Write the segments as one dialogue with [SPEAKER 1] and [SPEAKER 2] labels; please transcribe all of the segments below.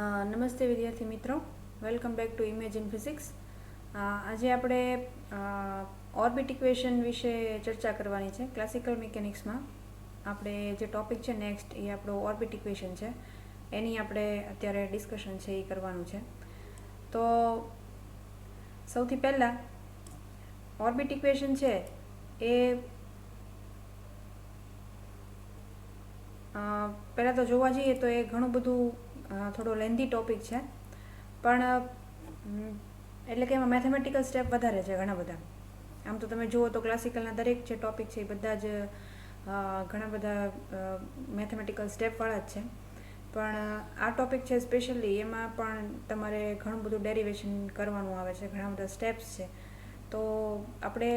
[SPEAKER 1] નમસ્તે વિદ્યાર્થી મિત્રો, welcome back to image in physics. આજે આપણે ઓર્બિટ ઇક્વેશન વિશે ચર્ચા કરવાની છે. ક્લાસિકલ મિકેનિક્સમાં આપણે જે ટોપિક છે નેક્સ્ટ એ આપણો ઓર્બિટ ઇક્વેશન છે, એની આપણે અત્યારે ડિસ્કશન છે એ કરવાનું છે. તો સૌથી પહેલાં ઓર્બિટ ઇક્વેશન છે એ પહેલાં તો જોવા જઈએ તો એ ઘણું બધું થોડો લેન્ધી ટોપિક છે, પણ એટલે કે એમાં મેથેમેટિકલ સ્ટેપ વધારે છે ઘણા બધા. આમ તો તમે જુઓ તો ક્લાસિકલના દરેક જે ટોપિક છે એ બધા જ ઘણા બધા મેથેમેટિકલ સ્ટેપવાળા જ છે, પણ આ ટોપિક છે સ્પેશિયલી એમાં પણ તમારે ઘણું બધું ડેરિવેશન કરવાનું આવે છે, ઘણા બધા સ્ટેપ્સ છે. તો આપણે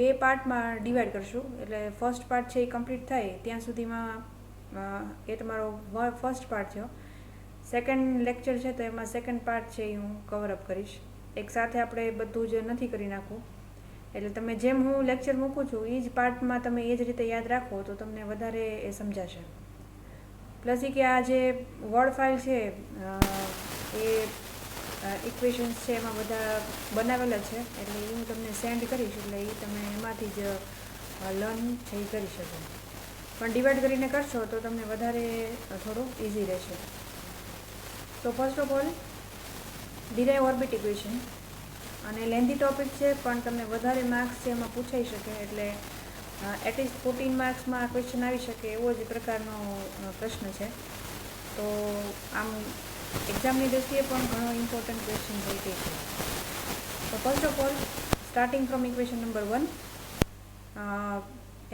[SPEAKER 1] બે પાર્ટમાં ડિવાઈડ કરશું, એટલે ફર્સ્ટ પાર્ટ છે એ કમ્પ્લીટ થાય ત્યાં સુધીમાં એ તમારો ફર્સ્ટ પાર્ટ થયો. સેકન્ડ લેક્ચર છે તો એમાં સેકન્ડ પાર્ટ છે એ હું કવરઅપ કરીશ. એક સાથે આપણે બધું જ નથી કરી નાખવું, એટલે તમે જેમ હું લેક્ચર મૂકું છું એ જ પાર્ટમાં તમે એ જ રીતે યાદ રાખો તો તમને વધારે એ સમજાશે. પ્લસ એ કે આ જે વર્ડ ફાઇલ છે એ ઇક્વેશન્સ છે એમાં બધા બનાવેલા છે, એટલે એ હું તમને સેન્ડ કરીશ, એટલે એ તમે એમાંથી જ લર્ન છે એ કરી શકો. પણ ડિવાઈડ કરીને કરશો તો તમને વધારે થોડું ઇઝી રહેશે. તો first of all derive orbit equation, અને લેન્ધી ટોપિક છે પણ તમને વધારે માર્ક્સ છે એમાં પૂછાઈ શકે, એટલે એટલીસ્ટ 14 માર્ક્સમાં ક્વેશ્ચન આવી શકે એવો જ પ્રકારનો પ્રશ્ન છે. તો આમ એક્ઝામની દૃષ્ટિએ પણ ઘણો ઇમ્પોર્ટન્ટ ક્વેશ્ચન છે તે છે. તો first of all starting from equation number 1,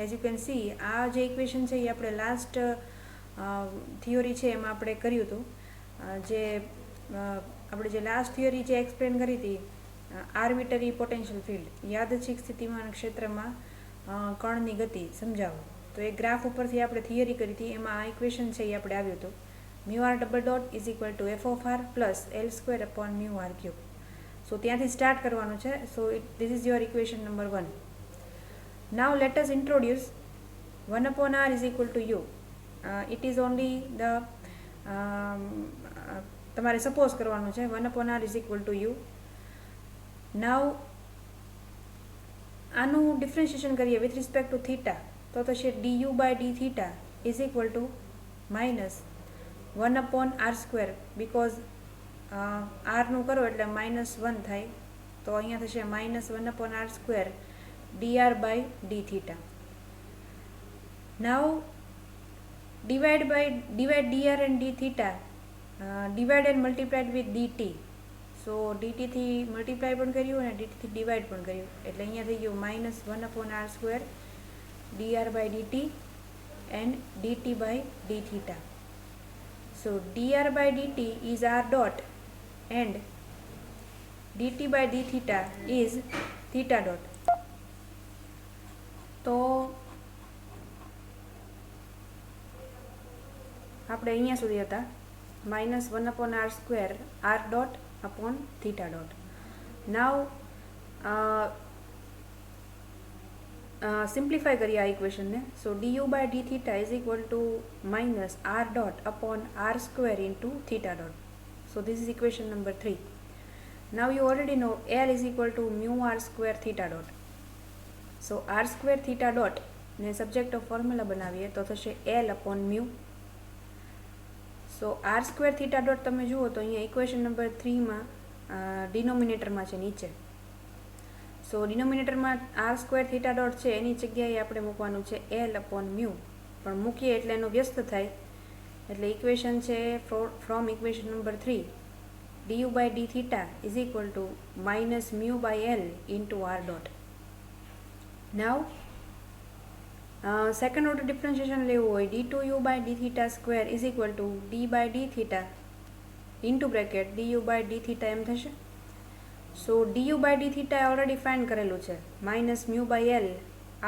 [SPEAKER 1] as you can see આ જે ઇક્વેશન છે એ આપણે લાસ્ટ થિયોરી છે એમાં આપણે કર્યું હતું. જે આપણે જે લાસ્ટ થિયરી જે એક્સપ્લેન કરી હતી, આર્બિટરી પોટેન્શિયલ ફિલ્ડ, યાદચ્છિક સ્થિતિમાન ક્ષેત્રમાં કણની ગતિ સમજાવો. તો એ ગ્રાફ ઉપરથી આપણે થિયરી કરી હતી, એમાં આ ઇક્વેશન છે એ આપણે આવ્યું હતું. μr double dot is equal to F of R plus L square upon mu R cube. So ત્યાંથી સ્ટાર્ટ કરવાનું છે. So this is your equation number 1. Now let us introduce 1 upon r is equal to u. It is only the તમારે suppose કરવાનું છે 1 upon r is equal to u. નાવ આનું differentiation કરીએ with respect to theta, તો થશે du by D theta is equal to minus 1 upon r square, because આરનું કરો એટલે -1 થાય, તો અહીંયા થશે -1 upon r square dr by D theta. Now divide dr and d theta, divide and multiplied with dt. So dt થી multiply પણ કર્યું અને dt થી ડિવાઈડ પણ કર્યું, એટલે અહીંયા થઈ ગયું -1 upon r square dr by dt and dt by d theta. So dr by dt is r dot and dt by d theta is theta dot. તો આપણે અહીંયા સુધી હતા -1 upon r square r dot upon theta dot. Now simplify કરીએ આ ઇક્વેશનને. સો du by d theta is equal to minus r dot upon r square into theta dot. So this is equation number 3. Now you already know L is equal to mu r square theta dot. So r square theta dot ને subject of formula બનાવીએ તો થશે L upon mu. સો R square theta dot તમે જુઓ તો અહીંયા equation number 3માં ડિનોમિનેટરમાં છે નીચે. સો ડિનોમિનેટરમાં આર સ્ક્વેર થીટા ડોટ છે એની જગ્યાએ આપણે મૂકવાનું છે એલ અપોન મ્યુ, પણ મૂકીએ એટલે એનો વ્યસ્ત થાય, એટલે ઇક્વેશન છે from equation number 3 du by D theta is equal to minus mu by L into R dot. Now second order differentiation લેવું હોય d2u by D theta square is equal to D by D theta into bracket du by D theta એમ થશે. So du by D theta already find કરેલું છે minus mu by L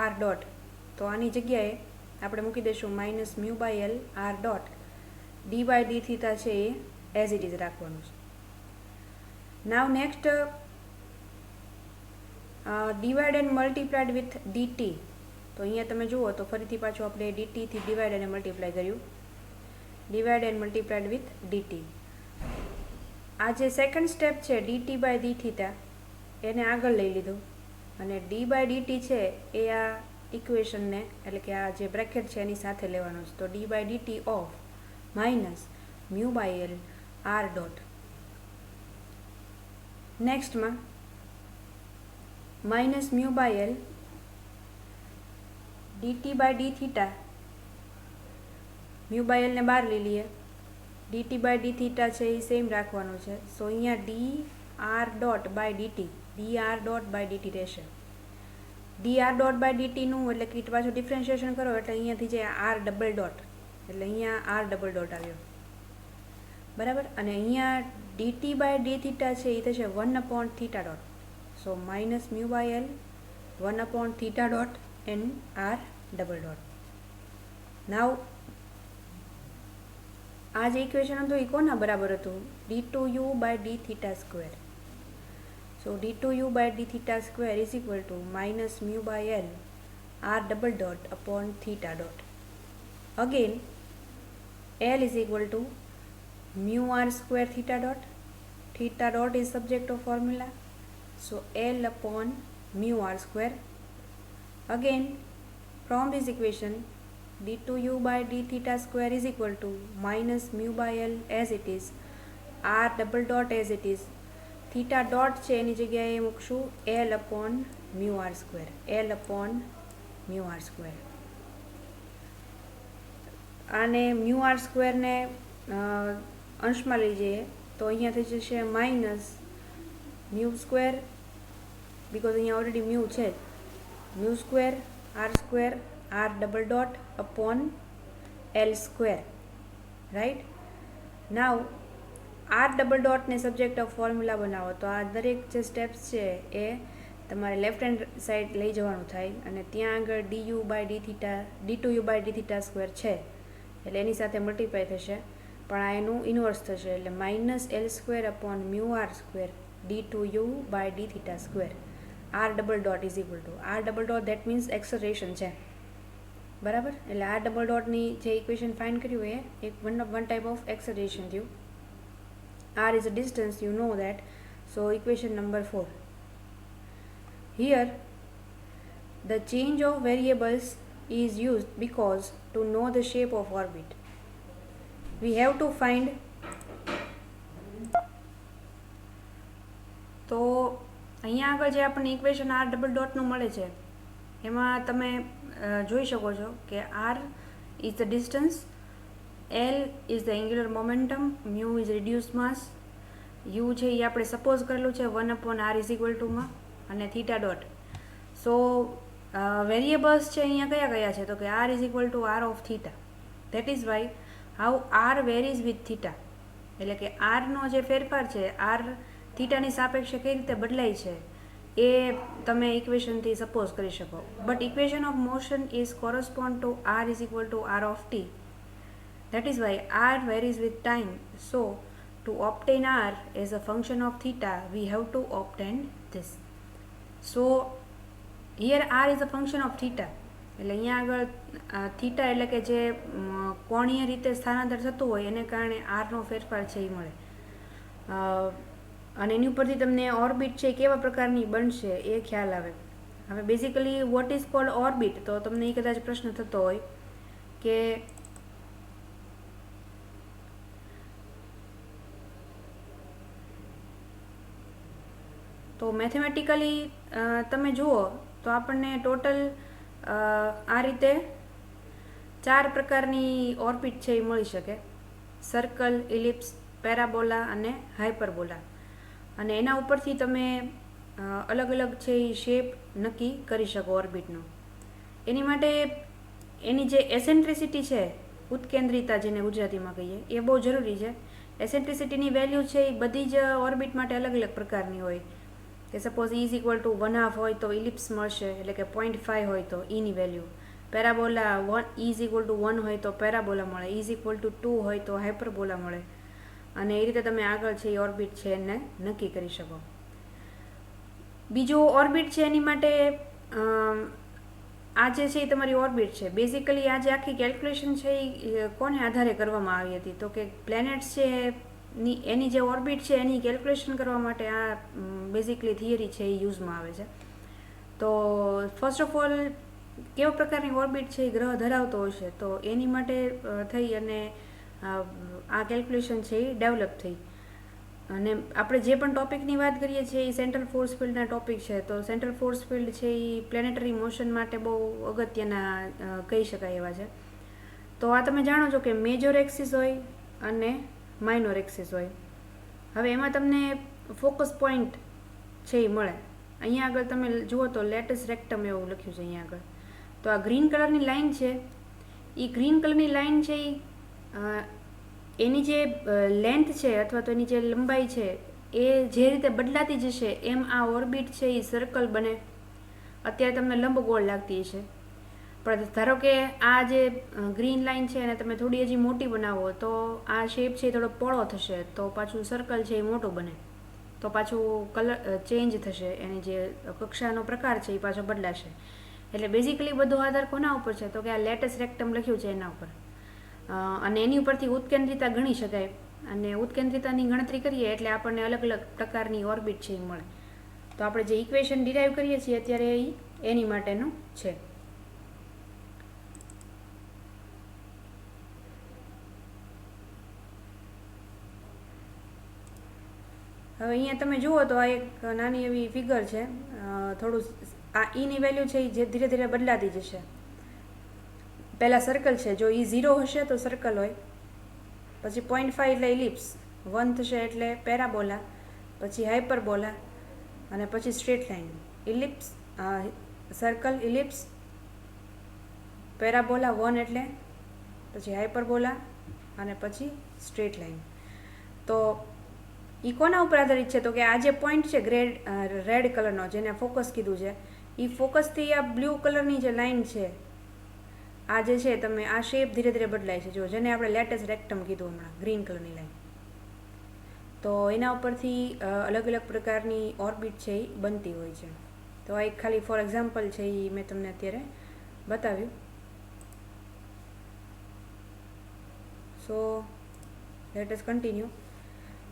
[SPEAKER 1] R dot, તો આની જગ્યાએ આપણે મૂકી દઈશું minus mu by L R dot. D by D theta છે એ એઝ ઇટ ઇઝ રાખવાનું છે. Now next divide and multiplied with dt. તો અહીંયા તમે જુઓ તો ફરીથી પાછું આપણે dt થી ડિવાઈડ અને મલ્ટીપ્લાય કર્યું, divide and multiplied with dt. આ જે સેકન્ડ સ્ટેપ છે dt બાય ડી થીટા એને આગળ લઈ લીધું અને d બાય dt છે એ આ ઇક્વેશનને એટલે કે આ જે બ્રેકેટ છે એની સાથે લેવાનું છે. તો d by dt of minus mu by L R dot. નેક્સ્ટમાં minus mu by L dt by D theta, mu by એલને બહાર લઈ લઈએ, dt બાય ડી થીટા છે એ સેમ રાખવાનું છે. સો અહીંયા D R dot by DT, D R dot by DT રહેશે. ડી આર ડોટ બાય ડીટીનું એટલે કે પાછું ડિફરન્શિએશન કરો એટલે અહીંયાથી જે આર ડબલ ડોટ, એટલે અહીંયા આર ડબલ ડોટ આવ્યો, બરાબર. અને અહીંયા ડીટી બાય ડી થીટા છે એ થશે 1/θ dot. So minus mu by L 1/θ dot and R double dot. Now આ જે ઇક્વેશન હતું એ કોના બરાબર હતું? d2u by D theta square. So d2u by D theta square is equal to minus mu by L R double dot upon theta dot. Again L is equal to mu r square theta dot. Theta dot is subject of formula. So L upon mu r square. Again from this equation d2u by d theta square is equal to minus mu by L as it is, r double dot as it is. Theta dot છે એની જગ્યાએ મૂકશું L upon mu r square. L upon mu r square. આને mu R સ્ક્વેરને અંશમાં લઈ જઈએ તો અહીંયા થઈ જશે માઇનસ મ્યુ સ્ક્વેર, બિકોઝ અહીંયા ઓલરેડી મ્યુ છે, mu square R double dot upon L square, right. Now R double ડોટને સબ્જેક્ટ ઓફ ફોર્મ્યુલા બનાવો તો આ દરેક જે સ્ટેપ્સ છે એ તમારે લેફ્ટ હેન્ડ સાઈડ લઈ જવાનું થાય અને ત્યાં આગળ d u by D theta, d2u by D theta square છે એટલે એની સાથે મલ્ટીપ્લાય થશે, પણ આ એનું ઇન્વર્સ થશે એટલે minus L square upon mu R square d2u by D theta square R double dot is equal to r double dot, that means acceleration છે, બરાબર. એટલે આર ડબલ ડોટની જે ઇક્વેશન ફાઇન્ડ કર્યું એ એક વન ટાઈપ ઓફ એક્સલરેશન થયું. R is a distance, you know that. So equation number 4. Here the change of variables is used because to know the shape of orbit we have to find. તો અહીંયા આગળ જે આપણને equation R double ડોટનું મળે છે એમાં તમે જોઈ શકો છો કે r is the distance, l is the angular momentum, mu is reduce mass, u છે એ આપણે સપોઝ કરેલું છે 1/r ઇઝ ઇક્વલ ટુમાં, અને થીટા ડોટ. સો વેરિયેબલ્સ છે અહીંયા કયા કયા છે તો કે r is equal to r of theta. That is why how r varies with theta, એટલે કે આરનો જે ફેરફાર છે આર થીટાની સાપેક્ષે કઈ રીતે બદલાય છે એ તમે ઇક્વેશનથી સપોઝ કરી શકો. But equation of motion is correspond to r is equal to r of t. That is why r varies with time. So to obtain r as a function of theta we have to obtain this. So here r is a function of theta, એટલે અહીંયા આગળ theta એટલે કે જે કોણીય રીતે સ્થાનાંતર થતું હોય એને કારણે આરનો ફેરફાર છે એ મળે. અને એની ઉપરથી તમને ઓર્બિટ છે કેવા પ્રકારની બનશે એ ખ્યાલ આવે. હવે basically what is called orbit, તો તમને એ કદાચ પ્રશ્ન થતો હોય કે તો મેથેમેટિકલી તમે જુઓ તો આપણને ટોટલ આ રીતે 4 પ્રકારની ઓર્બિટ છે એ મળી શકે: સર્કલ, ઇલિપ્સ, પેરાબોલા અને હાઇપરબોલા. અને એના ઉપરથી તમે અલગ અલગ છે એ શેપ નક્કી કરી શકો ઓર્બિટનો. એની માટે એની જે એસેન્ટ્રિસિટી છે, ઉત્કેન્દ્રિતા જેને ગુજરાતીમાં કહીએ, એ બહુ જરૂરી છે. એસેન્ટ્રિસિટીની વેલ્યુ છે એ બધી જ ઓર્બિટ માટે અલગ અલગ પ્રકારની હોય. કે સપોઝ ઇઝ ઇક્વલ ટુ 1/2 હોય તો ઇલિપ્સ મળશે, એટલે કે 0.5 હોય તો ઈની value. Parabola is equal to 1 હોય તો પેરાબોલા મળે, ઇઝ ઇક્વલ ટુ 2 હોય તો હાઇપરબોલા મળે. અને એ રીતે તમે આગળ છે એ ઓર્બિટ છે એને નક્કી કરી શકો. બીજું ઓર્બિટ છે એની માટે આ જે છે એ તમારી ઓર્બિટ છે. બેઝિકલી આ જે આખી કેલ્ક્યુલેશન છે એ કોને આધારે કરવામાં આવી હતી તો કે પ્લેનેટ્સ છે એની જે ઓર્બિટ છે એની કેલ્ક્યુલેશન કરવા માટે આ બેઝિકલી થિયરી છે એ યુઝમાં આવે છે. તો ફર્સ્ટ ઓફ ઓલ કેવા પ્રકારની ઓર્બિટ છે એ ગ્રહ ધરાવતો હશે, તો એની માટે થઈ અને આ કેલ્ક્યુલેશન છે એ ડેવલપ થઈ. અને આપણે જે પણ ટોપિકની વાત કરીએ છીએ એ સેન્ટ્રલ ફોર્સ ફિલ્ડના ટોપિક છે. તો સેન્ટ્રલ ફોર્સ ફિલ્ડ છે એ પ્લેનેટરી મોશન માટે બહુ અગત્યના કહી શકાય એવા છે. તો આ તમે જાણો છો કે મેજર એક્સિસ હોય અને માઇનોર એક્સિસ હોય. હવે એમાં તમને ફોકસ પોઈન્ટ છે એ મળે. અહીંયા આગળ તમે જુઓ તો લેટસ રેક્ટમ એવું લખ્યું છે અહીંયા આગળ. તો આ ગ્રીન કલરની લાઇન છે, એ ગ્રીન કલરની લાઇન છે એ એની જે લેન્થ છે અથવા તો એની જે લંબાઈ છે એ જે રીતે બદલાતી જશે એમ આ ઓર્બિટ છે એ સર્કલ બને. અત્યારે તમને લંબગોળ લાગતી છે, પણ ધારો કે આ જે ગ્રીન લાઇન છે એને તમે થોડી હજી મોટી બનાવો તો આ શેપ છે એ થોડો પોળો થશે, તો પાછું સર્કલ છે એ મોટું બને, તો પાછું કલર ચેન્જ થશે, એની જે કક્ષાનો પ્રકાર છે એ પાછો બદલાશે. એટલે બેઝિકલી બધો આધાર કોના ઉપર છે? તો કે આ લેટસ રેક્ટમ લખ્યું છે એના ઉપર. અને એની ઉપરથી ઉત્કેન્દ્રિતા ગણી શકાય, અને ઉત્કેન્દ્રિતાની ગણતરી કરીએ એટલે આપણને અલગ અલગ પ્રકારની ઓર્બિટ છે એ મળે. તો આપણે જે ઇક્વેશન ડિરાઈવ કરીએ છીએ અત્યારે એ એની માટેનું છે. હવે અહીંયા તમે જુઓ તો આ એક નાની એવી ફિગર છે. થોડું આ ઈની વેલ્યુ છે એ જે ધીરે ધીરે બદલાતી જશે. પહેલાં સર્કલ છે, જો એ 0 હશે તો સર્કલ હોય, પછી 0.5 એટલે ઇલિપ્સ, 1 થશે એટલે પેરાબોલા, પછી હાઇપરબોલા, અને પછી straight line. Ellipse, circle, ellipse, parabola 1 એટલે, પછી હાઇપરબોલા, અને પછી સ્ટ્રેટ લાઇન. તો એ કોના ઉપર આધારિત છે? તો કે આ જે પોઈન્ટ છે રેડ કલરનો જેને ફોકસ કીધું છે, એ ફોકસથી આ બ્લુ કલરની જે લાઇન છે આ જે છે તમે આ શેપ ધીરે ધીરે બદલાય છે, જો જેને આપણે લેટેસ્ટ રેક્ટમ કીધું હમણાં, ગ્રીન કલરની લાઇન. તો એના ઉપરથી અલગ અલગ પ્રકારની ઓર્બિટ છે એ બનતી હોય છે. તો આ એક ખાલી ફોર એક્ઝામ્પલ છે એ મેં તમને અત્યારે બતાવ્યું. So let us continue.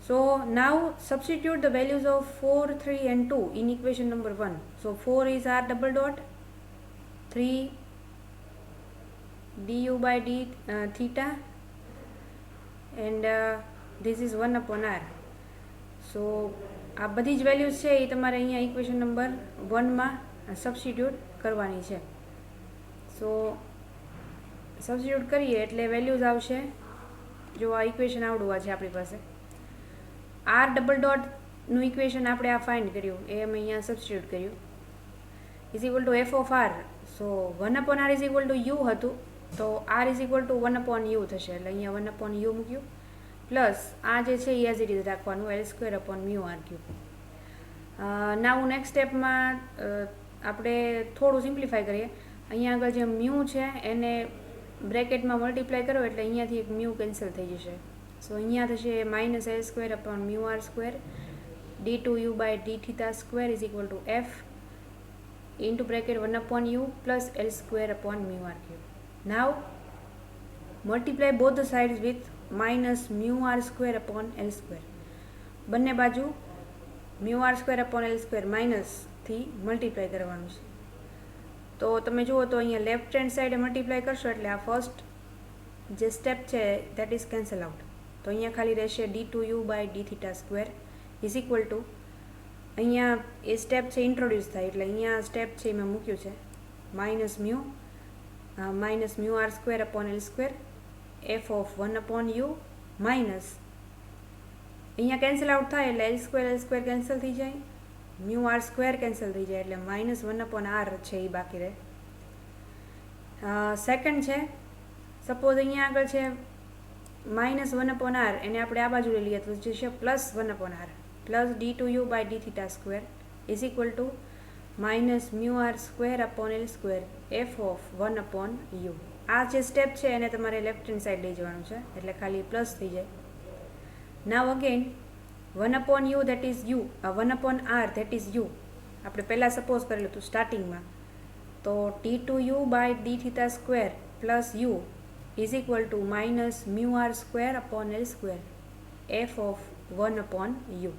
[SPEAKER 1] So now substitute the values of 4, 3 and 2 in equation number 1. So 4 is r double dot, 3 du by d theta, and this is 1 upon r. So આ બધી જ values છે એ તમારે અહીંયા ઇક્વેશન નંબર 1માં સબસ્ટિટ્યુટ કરવાની છે. સો substitute કરીએ એટલે વેલ્યુઝ આવશે, જો આ ઇક્વેશન આવડું આ છે આપણી પાસે. આર ડબલ ડોટનું ઇક્વેશન આપણે આ ફાઇન્ડ કર્યું એ અમે અહીંયા સબસ્ટિટ્યુટ કર્યું. Is equal to F of r. So 1 upon R is equal to u હતું, તો r is equal to 1 upon u થશે, એટલે અહીંયા 1 અપોન યુ મૂક્યું, પ્લસ આ જે છે એ એઝ ઇટ ઇઝ રાખવાનું, L square upon mu R cube. Now next સ્ટેપમાં આપણે થોડું સિમ્પ્લિફાય કરીએ. અહીંયા આગળ જે મ્યુ છે એને બ્રેકેટમાં મલ્ટીપ્લાય કરો એટલે અહીંયાથી એક મ્યુ કેન્સલ થઈ જશે. સો અહીંયા થશે minus L square upon mu R square D two you by D theta square is equal to F into bracket 1 upon U plus L square upon mu R cube. Now multiply both the sides with minus mu R square upon L square. બંને બાજુ mu R square upon L square માઇનસથી multiply કરવાનું છે. તો તમે જુઓ તો અહીંયા લેફ્ટ હેન્ડ સાઈડે મલ્ટીપ્લાય કરશો એટલે આ ફર્સ્ટ જે સ્ટેપ છે દેટ ઇઝ કેન્સલ આઉટ. તો અહીંયા ખાલી રહેશે d two you by D theta square is equal to, અહીંયા એ સ્ટેપ છે ઇન્ટ્રોડ્યુસ થાય એટલે અહીંયા સ્ટેપ છે મેં મૂક્યું છે minus mu R square upon L square F of 1 upon u minus, અહીંયા કેન્સલ આઉટ થાય એટલે એલ સ્ક્વેર કેન્સલ થઈ જાય, મ્યુ આર સ્ક્વેર કેન્સલ થઈ જાય એટલે માઇનસ 1 અપોન આર છે એ બાકી રહે. સેકન્ડ છે, સપોઝ અહીંયા આગળ છે માઇનસ 1 અપોન આર, એને આપણે આ બાજુ લઈ લઈએ તો જે છે plus 1 upon r plus d two you by D theta square is equal to minus mu R square upon L square F of 1 upon u. આ જે સ્ટેપ છે એને તમારે લેફ્ટ હેન્ડ સાઈડ લઈ જવાનું છે એટલે ખાલી પ્લસ થઈ જાય. Now again 1 upon U that is U, 1 upon R that is U આપણે પહેલાં સપોઝ કરેલું હતું સ્ટાર્ટિંગમાં. તો T two you by D theta square plus U is equal to minus mu R square upon L square f of 1 upon u.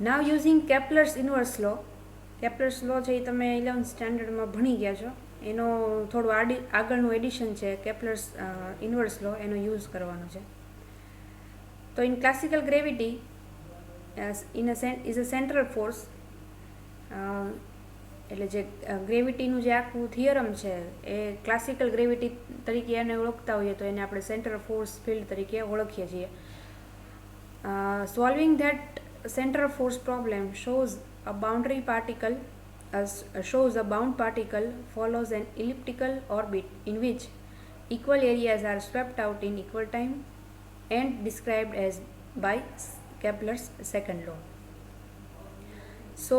[SPEAKER 1] Now using Kepler's inverse law, Kepler's law છે એ તમે 11th સ્ટાન્ડર્ડમાં ભણી ગયા છો, એનો થોડું આગળનું addition છે Kepler's inverse law, એનો યુઝ કરવાનો છે. તો in classical gravity is a central force, એટલે જે ગ્રેવિટીનું જે આખું થિયરમ છે એ ક્લાસિકલ ગ્રેવિટી તરીકે એને ઓળખતા હોઈએ તો એને આપણે સેન્ટ્રલ ફોર્સ ફિલ્ડ તરીકે ઓળખીએ છીએ. Solving that central force problem shows a bound particle follows an elliptical orbit in which equal areas are swept out in equal time and described as by Kepler's second law. So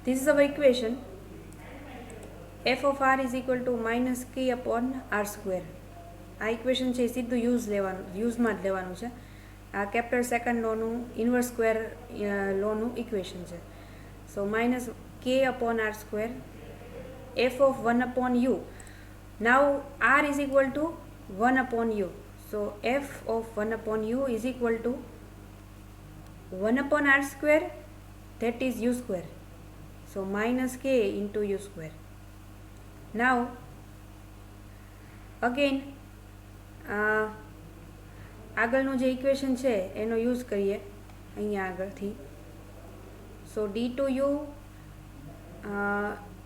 [SPEAKER 1] this is our equation. F of r is equal to minus k upon r square. આ equation છે સીધું યુઝમાં જ લેવાનું છે. આ Kepler second લોનું inverse square લોનું ઇક્વેશન છે. So minus K upon R square F of 1 upon U. Now R is equal to 1 upon U. So F of 1 upon U is equal to 1 upon r square, that is u square. So minus k into u square. Now again આગળનું જે equation છે એનો use કરીએ અહીંયા આગળથી. સો d2u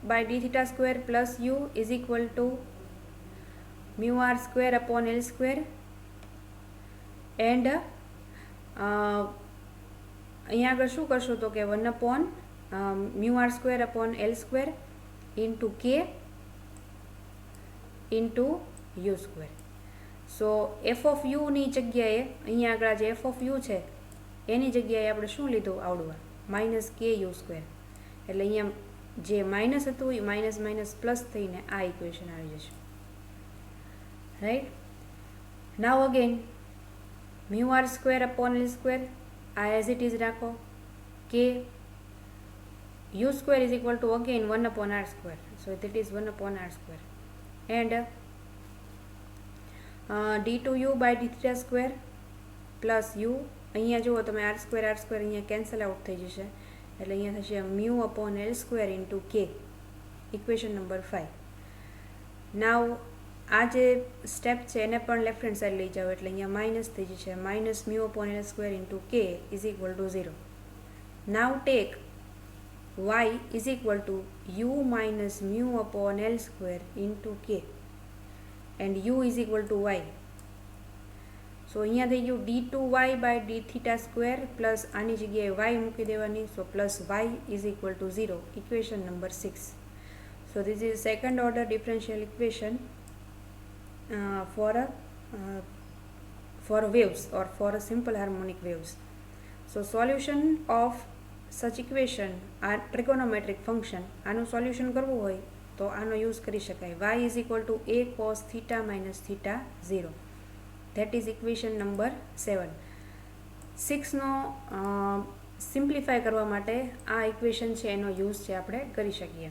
[SPEAKER 1] by d theta square plus u is equal to mu r square upon l square and અહીંયા આગળ શું કરશો તો કે 1 upon mu r square upon l square into k into u square. So f of u ની જગ્યાએ અહીંયા આગળ જે f of u છે એની જગ્યાએ આપણે શું લીધું આવડવા માઇનસ કે યુ સ્ક્વેર. એટલે અહીંયા જે માઇનસ હતું એ માઇનસ માઇનસ પ્લસ થઈને આ ઇક્વેશન આવી જશે. Right. Now again mu r square upon l square આ એઝ ઇટ ઇઝ રાખો. કે u square is equal to again 1 upon r square. So that is 1 upon r square. And d2u by d theta square plus u. અહીંયા જુઓ તમે r square અહીંયા cancel out થઈ જશે એટલે અહીંયા થશે mu upon l square into k. Equation number 5. નાવ આ જે સ્ટેપ છે એને પણ લેફ્ટ હેન્ડ સાઈડ લઈ જાઓ એટલે અહીંયા માઇનસ થઈ જશે minus mu upon l square into k is equal to 0. Now take y is equal to u minus mu upon l square into k and u is equal to y. સો અહીંયા થઈ ગયું d2y by d theta square plus આની જગ્યાએ y મૂકી દેવાની. સો plus y is equal to 0. Equation number 6. So this is second order differential equation for waves or for a simple harmonic waves. So solution of such equation are trigonometric function. આનું solution કરવું હોય તો આનો use કરી શકાય. y is equal to a cos theta minus theta 0. That is equation number 7. 6 no simplify કરવા માટે આ ઇક્વેશન છે એનો યુઝ છે આપણે કરી શકીએ.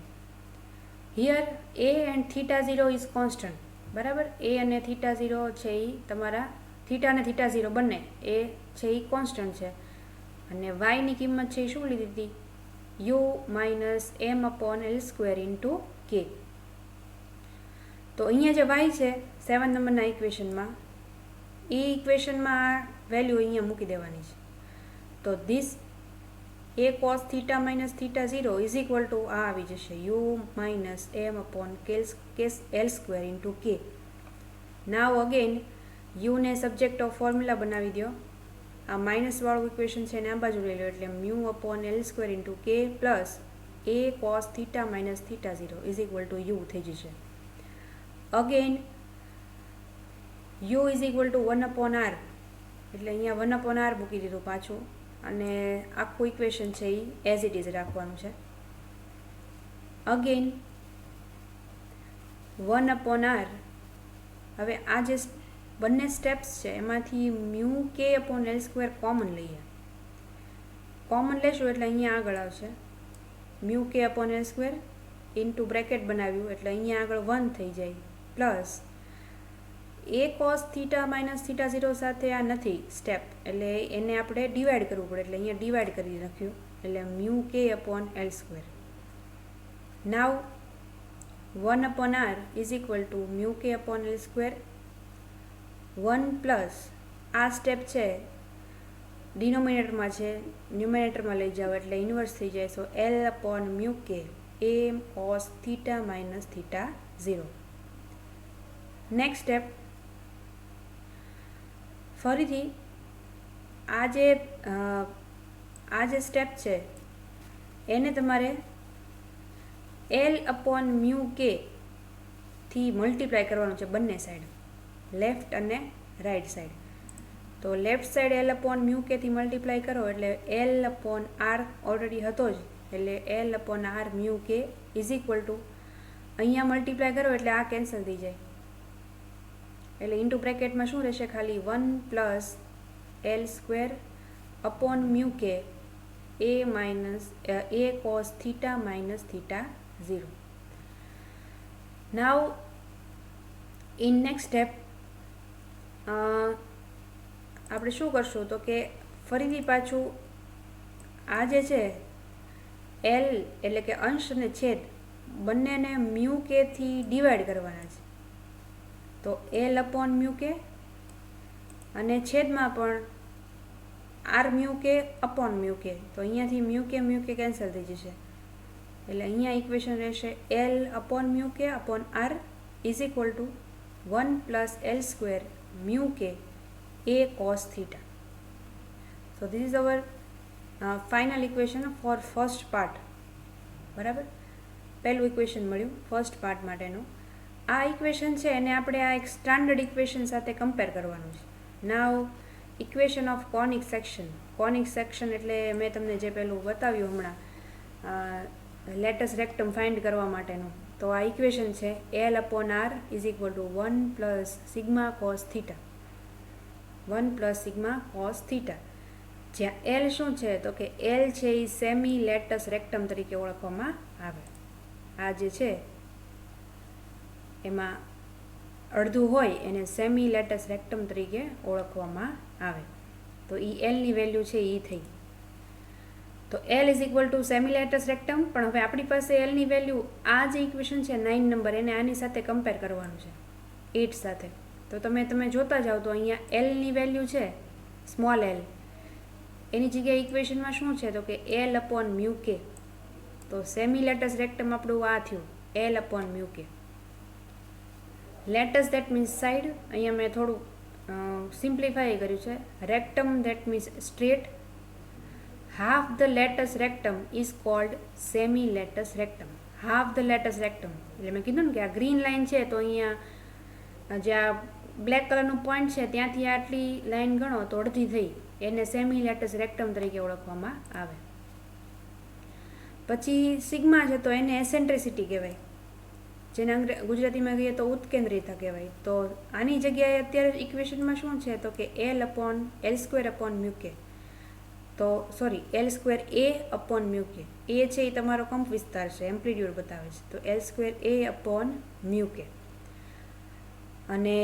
[SPEAKER 1] Here a and theta 0 is constant. બરાબર. a અને theta 0 છે એ તમારા થીટા અને theta 0 બંને એ છે એ કોન્સ્ટન્ટ છે અને y ની કિંમત છે એ શું લીધી હતી u minus m upon l square into k. તો અહીંયા જે y છે 7 નંબરના ઇક્વેશનમાં એ ઇક્વેશનમાં આ વેલ્યુ અહીંયા મૂકી દેવાની છે. તો this a cos theta minus theta 0 is equal to આ આવી જશે u minus m upon l square into k. Now again u ને સબ્જેક્ટ ઓફ ફોર્મ્યુલા બનાવી દો. આ માઇનસ વાળું ઇક્વેશન છે એને આ બાજુ લઈ લો એટલે mu upon l square into k plus a cos theta minus theta 0 is equal to u થઈ જશે. Again u is equal to 1 upon r એટલે અહીંયા 1 upon r મૂકી દીધું પાછું અને આખું ઇક્વેશન છે એ એઝ ઇટ ઇઝ રાખવાનું છે. Again 1 upon r. હવે આ જે બંને સ્ટેપ્સ છે એમાંથી mu k upon l square common લઈએ. કોમન લેશું એટલે અહીંયા આગળ આવશે mu k upon l square into bracket બનાવ્યું એટલે અહીંયા આગળ 1 થઈ જાય પ્લસ એ કોસ થીટા માઇનસ થીટા 0 સાથે આ નથી સ્ટેપ, એટલે એને આપણે ડિવાઈડ કરવું પડે, એટલે અહીંયા ડિવાઈડ કરી નાખ્યું, એટલે મ્યુ કે upon L square. Now 1 upon R is equal to mu કે અપોન એલ સ્ક્વેર. 1 પ્લસ આ સ્ટેપ છે ડિનોમિનેટરમાં છે, ન્યુમિનેટરમાં લઈ જાઓ એટલે ઇન્વર્સ થઈ જાય. સો L upon mu K A cos theta minus theta 0. Next step, ફરીથી આ જે સ્ટેપ છે એને તમારે એલ અપોન મ્યુ કે થી મલ્ટીપ્લાય કરવાનું છે બંને સાઈડ, લેફ્ટ અને રાઈટ સાઈડ. તો left side L upon mu કે થી મલ્ટીપ્લાય કરો એટલે એલ અપોન આર ઓલરેડી હતો જ, એટલે એલ અપોન આર મ્યુ કે ઇઝ ઇક્વલ ટુ અહીંયા મલ્ટીપ્લાય કરો એટલે આ કેન્સલ થઈ જાય, એટલે ઇન્ટુ બ્રેકેટમાં શું રહેશે, ખાલી 1 plus L square upon mu K A minus A cos theta minus theta 0. Now in next step આપણે શું કરશું તો કે ફરીથી પાછું આ જે છે એલ એટલે કે અંશ અને છેદ બંનેને મ્યુ કે થી ડિવાઈડ કરવાના છે. તો એલ અપોન મ્યુ કે અને છેદમાં પણ આર મ્યુ કે અપોન મ્યુ કે, તો અહીંયાથી મ્યુ કે કેન્સલ થઈ જશે, એટલે અહીંયા ઇક્વેશન રહેશે એલ અપોન મ્યુ કે upon R is equal to 1 plus L square mu K A cos theta. So this is our final equation for first part. બરાબર, પહેલું ઇક્વેશન મળ્યું ફર્સ્ટ પાર્ટ માટેનું. આ ઇક્વેશન છે એને આપણે આ એક સ્ટાન્ડર્ડ ઇક્વેશન સાથે કમ્પેર કરવાનું છે. Now equation of conic section. Conic section એટલે મેં તમને જે પેલું બતાવ્યું હમણાં લેટસ રેક્ટમ ફાઇન્ડ કરવા માટેનું. તો આ ઇક્વેશન છે l upon R is equal to 1 plus sigma cos theta, 1 plus sigma cos theta, જ્યાં એલ શું છે તો કે એલ છે એ સેમી લેટસ રેક્ટમ તરીકે ઓળખવામાં આવે. આ જે છે એમાં અડધું હોય એને સેમી લેટસ રેક્ટમ તરીકે ઓળખવામાં આવે. તો એ એલની વેલ્યુ છે એ થઈ. તો L is equal to semi latus rectum, પણ હવે આપણી પાસે એલની વેલ્યુ આ જે ઇક્વેશન છે 9 નંબર એને આની સાથે કમ્પેર કરવાનું છે 8 સાથે. તો તમે જોતા જાઓ તો અહીંયા એલની વેલ્યુ છે સ્મોલ એલ, એની જગ્યાએ ઇક્વેશનમાં શું છે તો કે એલ અપોન મ્યુ કે. તો સેમી લેટસ રેક્ટમ આપણું આ થયું L upon mu K. Latus that means side, અહીંયા મેં થોડું સિમ્પ્લિફાય કર્યું છે. Rectum that means straight. Half the latus rectum is called semi latus rectum. Half the latus rectum એટલે મેં કીધું ને કે આ ગ્રીન લાઇન છે તો અહીંયા જે આ બ્લેક કલરનું પોઈન્ટ છે ત્યાંથી આટલી લાઇન ગણો તો અડધી થઈ, એને સેમી લેટસ રેક્ટમ તરીકે ઓળખવામાં આવે. પછી સિગ્મા છે તો એને એસેન્ટ્રિસિટી કહેવાય, જેને ગુજરાતીમાં કહીએ તો ઉત્કેન્દ્રિતા કહેવાય. તો આની જગ્યાએ અત્યારે ઇક્વેશનમાં શું છે તો કે L upon L square upon mu કે. તો સોરી એલ સ્ક્વેર એ અપોન મ્યુ કે. એ છે એ તમારો કંપ વિસ્તાર છે, એમ્પ્લિટ્યુડ બતાવે છે. તો એલ સ્ક્વેર એ અપોન મ્યુ કે. અને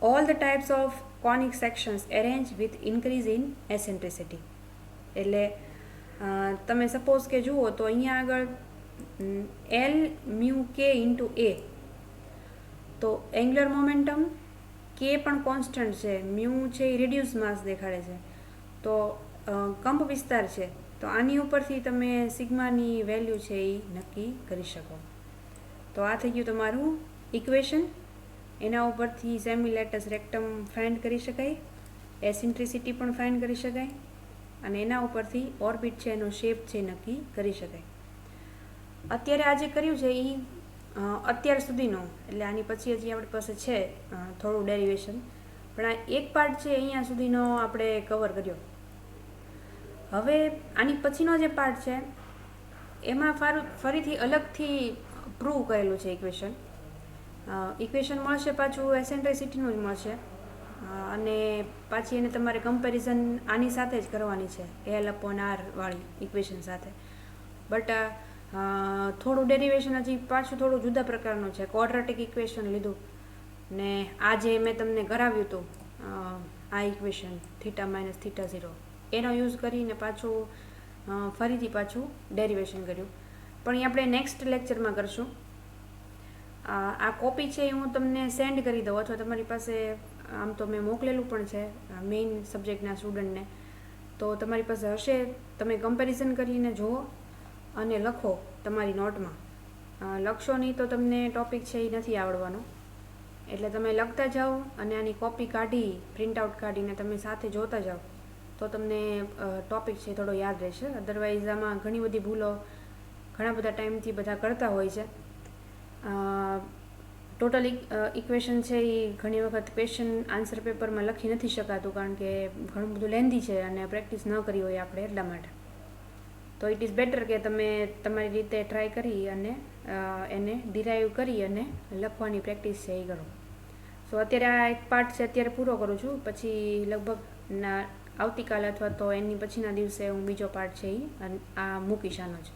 [SPEAKER 1] all the types of conic sections arrange with increase in એસેન્ટ્રિસિટી. એટલે તમે સપોઝ કે જુઓ તો અહીંયા આગળ એલ મ્યુ કે ઇન્ટુ એ, તો એંગ્યુલર મોમેન્ટમ કે પણ કોન્સ્ટન્ટ છે, મ્યુ છે એ રિડ્યુસ માસ દેખાડે છે, તો કંપ વિસ્તાર છે, તો આની ઉપરથી તમે સિગ્માની વેલ્યુ છે એ નક્કી કરી શકો. તો આ થઈ ગયું તમારું ઇક્વેશન. એના ઉપરથી સેમી લેટસ રેક્ટમ ફાઇન્ડ કરી શકાય, એસેન્ટ્રિસિટી પણ ફાઇન્ડ કરી શકાય, અને એના ઉપરથી ઓર્બિટ છે એનો શેપ છે નક્કી કરી શકાય. અત્યારે આ જે કર્યું છે એ અત્યાર સુધીનું, એટલે આની પછી હજી આપણી પાસે છે થોડું ડેરિવેશન, પણ આ એક પાર્ટ છે અહીંયા સુધીનો આપણે કવર કર્યો. હવે આની પછીનો જે પાર્ટ છે એમાં ફરીથી અલગથી પ્રૂવ કરેલું છે ઇક્વેશન મળશે, પાછું એસેન્ટ્રિસિટીનું જ મળશે, અને પાછી એને તમારે કમ્પેરિઝન આની સાથે જ કરવાની છે એલ અપોન આર વાળી ઇક્વેશન સાથે. બટ થોડું ડેરિવેશન હજી પાછું થોડું જુદા પ્રકારનું છે. ક્વોડ્રેટિક ઇક્વેશન લીધું, ને આ જે મેં તમને કરાવ્યું હતું આ ઇક્વેશન થીટા માઇનસ થીટા 0 એનો યુઝ કરીને ફરીથી પાછું ડેરિવેશન કર્યું, પણ એ આપણે નેક્સ્ટ લેક્ચરમાં કરશું. આ કોપી છે એ હું તમને સેન્ડ કરી દઉં, અથવા તમારી પાસે આમ તો મેં મોકલેલું પણ છે મેઇન સબ્જેક્ટના સ્ટુડન્ટને, તો તમારી પાસે હશે તમે કમ્પેરિઝન કરીને જુઓ અને લખો તમારી નોટમાં. લખશો નહીં તો તમને ટૉપિક છે એ નથી આવડવાનો, એટલે તમે લખતા જાઓ અને આની કોપી કાઢી પ્રિન્ટ આઉટ કાઢીને તમે સાથે જોતા જાઓ તો તમને ટૉપિક છે થોડો યાદ રહેશે. અદરવાઇઝ આમાં ઘણી બધી ભૂલો ઘણા બધા ટાઈમથી બધા કરતા હોય છે. ટોટલ ઇક્વેશન છે એ ઘણી વખત ક્વેશ્ચન આન્સર પેપરમાં લખી નથી શકાતું, કારણ કે ઘણું બધું લેન્ધી છે અને પ્રેક્ટિસ ન કરી હોય આપણે એટલા માટે. તો ઇટ ઇઝ બેટર કે તમે તમારી રીતે ટ્રાય કરી અને એને ડિરાઈવ કરી અને લખવાની પ્રેક્ટિસ છે એ કરો. સો અત્યારે આ એક પાર્ટ છે અત્યારે પૂરો કરું છું, પછી લગભગ આવતીકાલે અથવા તો એની પછીના દિવસે હું બીજો પાર્ટ છે એ આ મૂકીશ આનો જ.